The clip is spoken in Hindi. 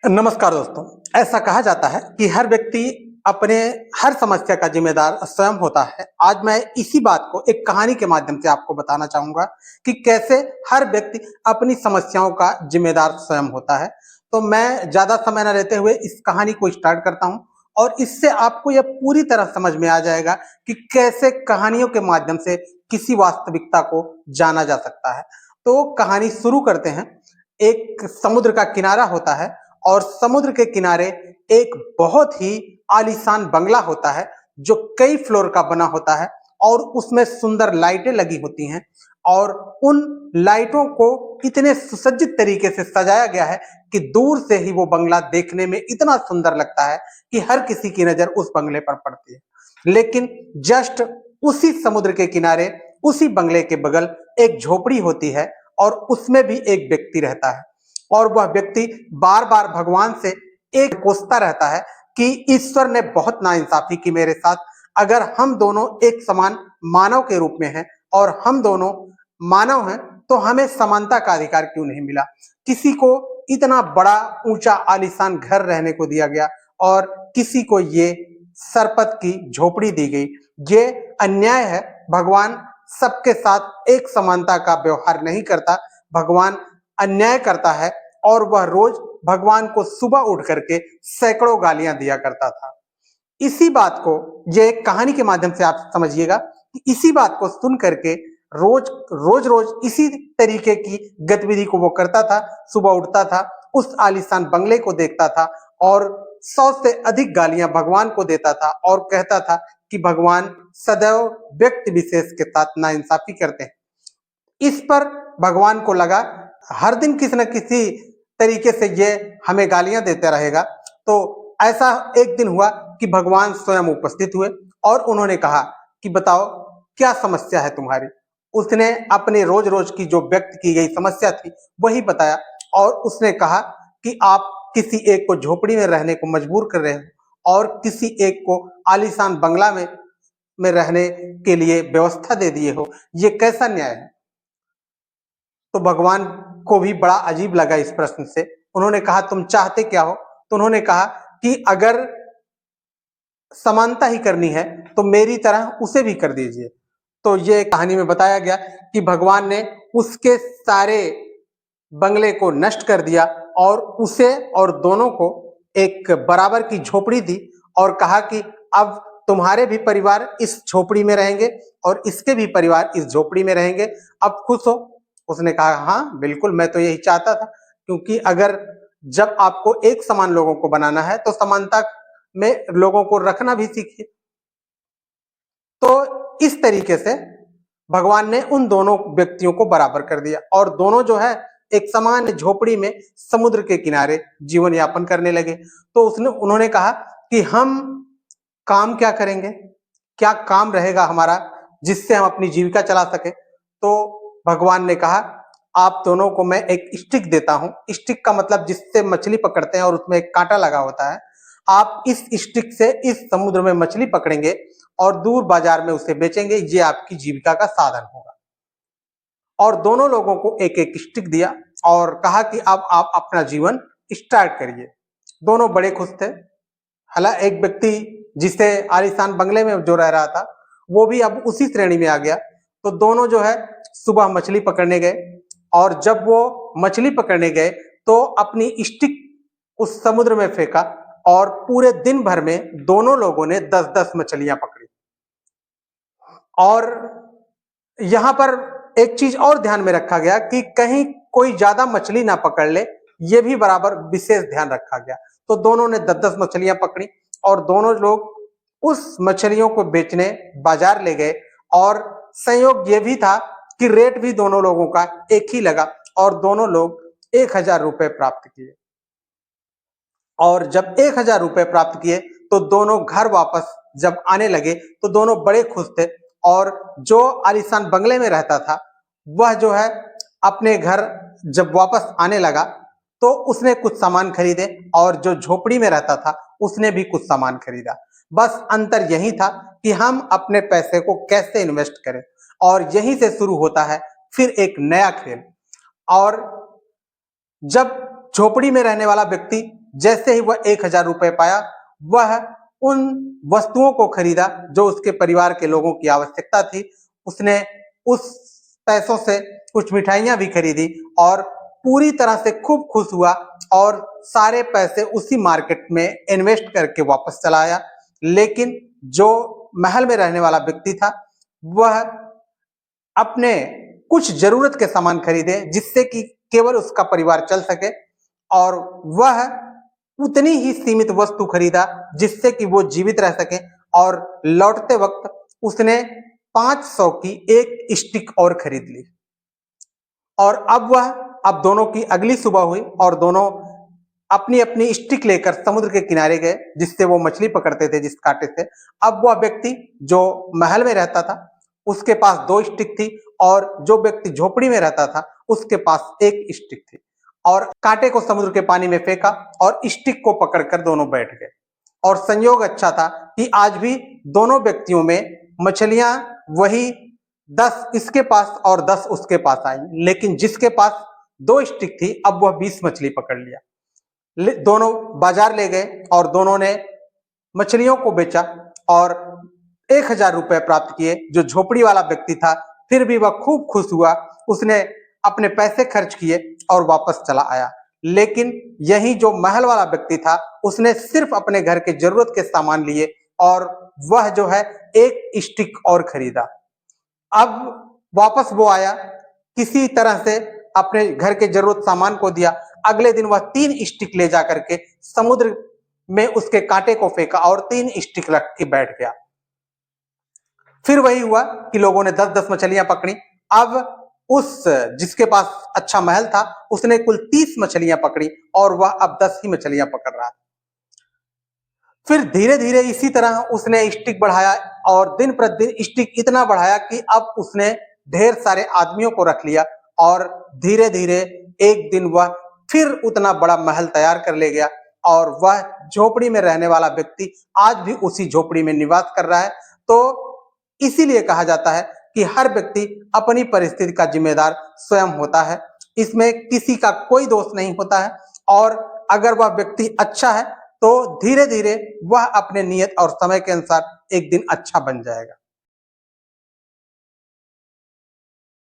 नमस्कार दोस्तों। ऐसा कहा जाता है कि हर व्यक्ति अपने हर समस्या का जिम्मेदार स्वयं होता है। आज मैं इसी बात को एक कहानी के माध्यम से आपको बताना चाहूंगा कि कैसे हर व्यक्ति अपनी समस्याओं का जिम्मेदार स्वयं होता है। तो मैं ज्यादा समय न लेते हुए इस कहानी को स्टार्ट करता हूं और इससे आपको यह पूरी तरह समझ में आ जाएगा कि कैसे कहानियों के माध्यम से किसी वास्तविकता को जाना जा सकता है। तो कहानी शुरू करते हैं। एक समुद्र का किनारा होता है और समुद्र के किनारे एक बहुत ही आलीशान बंगला होता है जो कई फ्लोर का बना होता है और उसमें सुंदर लाइटें लगी होती हैं और उन लाइटों को इतने सुसज्जित तरीके से सजाया गया है कि दूर से ही वो बंगला देखने में इतना सुंदर लगता है कि हर किसी की नजर उस बंगले पर पड़ती है। लेकिन जस्ट उसी समुद्र के किनारे उसी बंगले के बगल एक झोपड़ी होती है और उसमें भी एक व्यक्ति रहता है और वह व्यक्ति बार बार भगवान से एक कोसता रहता है कि ईश्वर ने बहुत नाइंसाफी की मेरे साथ। अगर हम दोनों एक समान मानव के रूप में हैं और हम दोनों मानव हैं तो हमें समानता का अधिकार क्यों नहीं मिला। किसी को इतना बड़ा ऊंचा आलीशान घर रहने को दिया गया और किसी को ये सरपत की झोपड़ी दी गई। ये अन्याय है। भगवान सबके साथ एक समानता का व्यवहार नहीं करता। भगवान अन्याय करता है और वह रोज भगवान को सुबह उठ करके सैकड़ों गालियां दिया करता था। इसी बात को ये एक कहानी के माध्यम से आप समझिएगा कि इसी बात को सुन करके रोज रोज रोज इसी तरीके की गतिविधि को वो करता था। सुबह उठता था, उस आलीशान बंगले को देखता था और 100 से अधिक गालियां भगवान को देता था और कहता था कि भगवान सदैव व्यक्ति विशेष के साथ नाइंसाफी करते हैं। इस पर भगवान को लगा हर दिन किसी न किसी तरीके से ये हमें गालियां देता रहेगा। तो ऐसा एक दिन हुआ कि भगवान स्वयं उपस्थित हुए और उन्होंने कहा कि बताओ क्या समस्या है तुम्हारी। उसने अपने रोज रोज की जो व्यक्त की गई समस्या थी वही बताया और उसने कहा कि आप किसी एक को झोपड़ी में रहने को मजबूर कर रहे हो और किसी एक को आलीशान बंगला में रहने के लिए व्यवस्था दे दिए हो। ये कैसा न्याय है। तो भगवान को भी बड़ा अजीब लगा इस प्रश्न से। उन्होंने कहा तुम चाहते क्या हो। तो उन्होंने कहा कि अगर समानता ही करनी है तो मेरी तरह उसे भी कर दीजिए। तो ये कहानी में बताया गया कि भगवान ने उसके सारे बंगले को नष्ट कर दिया और उसे और दोनों को एक बराबर की झोपड़ी दी और कहा कि अब तुम्हारे भी परिवार इस झोपड़ी में रहेंगे और इसके भी परिवार इस झोपड़ी में रहेंगे। अब खुश हो। उसने कहा हाँ बिल्कुल, मैं तो यही चाहता था, क्योंकि अगर जब आपको एक समान लोगों को बनाना है तो समानता में लोगों को रखना भी सीखिए। तो इस तरीके से भगवान ने उन दोनों व्यक्तियों को बराबर कर दिया और दोनों जो है एक समान झोपड़ी में समुद्र के किनारे जीवन यापन करने लगे। तो उन्होंने कहा कि हम काम क्या करेंगे, क्या काम रहेगा हमारा जिससे हम अपनी जीविका चला सके। तो भगवान ने कहा आप दोनों को मैं एक स्टिक देता हूं। स्टिक का मतलब जिससे मछली पकड़ते हैं और उसमें एक कांटा लगा होता है। आप इस स्टिक से इस समुद्र में मछली पकड़ेंगे और दूर बाजार में उसे बेचेंगे। ये आपकी जीविका का साधन होगा। और दोनों लोगों को एक एक स्टिक दिया और कहा कि अब आप अपना जीवन स्टार्ट करिए। दोनों बड़े खुश थे। हालांकि एक व्यक्ति जिसे आलीशान बंगले में जो रह रहा था वो भी अब उसी श्रेणी में आ गया। तो दोनों जो है सुबह मछली पकड़ने गए और जब वो मछली पकड़ने गए तो अपनी स्टिक उस समुद्र में फेंका और पूरे दिन भर में दोनों लोगों ने 10-10 मछलियां पकड़ी। और यहाँ पर एक चीज और ध्यान में रखा गया कि कहीं कोई ज्यादा मछली ना पकड़ ले, ये भी बराबर विशेष ध्यान रखा गया। तो दोनों ने 10-10 मछलियां पकड़ी और दोनों लोग उस मछलियों को बेचने बाजार ले गए और संयोग ये भी था कि रेट भी दोनों लोगों का एक ही लगा और दोनों लोग 1000 रुपए प्राप्त किए। और जब 1000 रुपए प्राप्त किए तो दोनों घर वापस जब आने लगे तो दोनों बड़े खुश थे। और जो आलीशान बंगले में रहता था वह जो है अपने घर जब वापस आने लगा तो उसने कुछ सामान खरीदे और जो झोपड़ी में रहता था उसने भी कुछ सामान खरीदा। बस अंतर यही था कि हम अपने पैसे को कैसे इन्वेस्ट करें। और यहीं से शुरू होता है फिर एक नया खेल। और जब झोपड़ी में रहने वाला व्यक्ति जैसे ही वह 1000 रुपए पाया, वह उन वस्तुओं को खरीदा जो उसके परिवार के लोगों की आवश्यकता थी। उसने उस पैसों से कुछ मिठाइयां भी खरीदी और पूरी तरह से खूब खुश हुआ और सारे पैसे उसी मार्केट में इन्वेस्ट करके वापस चला आया। लेकिन जो महल में रहने वाला व्यक्ति था, वह अपने कुछ जरूरत के सामान खरीदे जिससे कि केवल उसका परिवार चल सके, और वह उतनी ही सीमित वस्तु खरीदा जिससे कि वो जीवित रह सके। और लौटते वक्त उसने 500 की एक स्टिक और खरीद ली। और अब दोनों की अगली सुबह हुई और दोनों अपनी अपनी स्टिक लेकर समुद्र के किनारे गए जिससे वो मछली पकड़ते थे, जिस कांटे से। अब वह व्यक्ति जो महल में रहता था उसके पास 2 स्टिक थी, और जो व्यक्ति झोपड़ी में रहता था उसके पास 1 स्टिक थी। और कांटे को समुद्र के पानी में फेंका और स्टिक को पकड़कर दोनों बैठ गए। और संयोग अच्छा था कि आज भी दोनों व्यक्तियों में मछलियां वही 10 इसके पास और 10 उसके पास आई, लेकिन जिसके पास 2 स्टिक थी अब वह 20 मछली पकड़ लिया। दोनों बाजार ले गए और दोनों ने मछलियों को बेचा और 1000 रुपए प्राप्त किए। जो झोपड़ी वाला व्यक्ति था फिर भी वह खूब खुश हुआ, उसने अपने पैसे खर्च किए और वापस चला आया। लेकिन यही जो महल वाला व्यक्ति था उसने सिर्फ अपने घर के जरूरत के सामान लिए और वह जो है 1 स्टिक और खरीदा। अब वापस वो आया, किसी तरह से अपने घर के जरूरत सामान को दिया। अगले दिन वह 3 स्टिक ले जा करके समुद्र में उसके कांटे को फेंका और 3 स्टिक रख के बैठ गया। फिर वही हुआ कि लोगों ने 10-10 मछलियां पकड़ी। अब उस जिसके पास अच्छा महल था उसने कुल 30 मछलियां पकड़ी और वह अब 10 ही मछलियां पकड़ रहा था। फिर धीरे धीरे इसी तरह उसने स्टिक बढ़ाया और दिन प्रतिदिन स्टिक इतना बढ़ाया कि अब उसने ढेर सारे आदमियों को रख लिया। और धीरे धीरे एक दिन वह फिर उतना बड़ा महल तैयार कर ले गया और वह झोपड़ी में रहने वाला व्यक्ति आज भी उसी झोपड़ी में निवास कर रहा है। तो इसीलिए कहा जाता है कि हर व्यक्ति अपनी परिस्थिति का जिम्मेदार स्वयं होता है, इसमें किसी का कोई दोष नहीं होता है। और अगर वह व्यक्ति अच्छा है तो धीरे धीरे वह अपने नियत और समय के अनुसार एक दिन अच्छा बन जाएगा।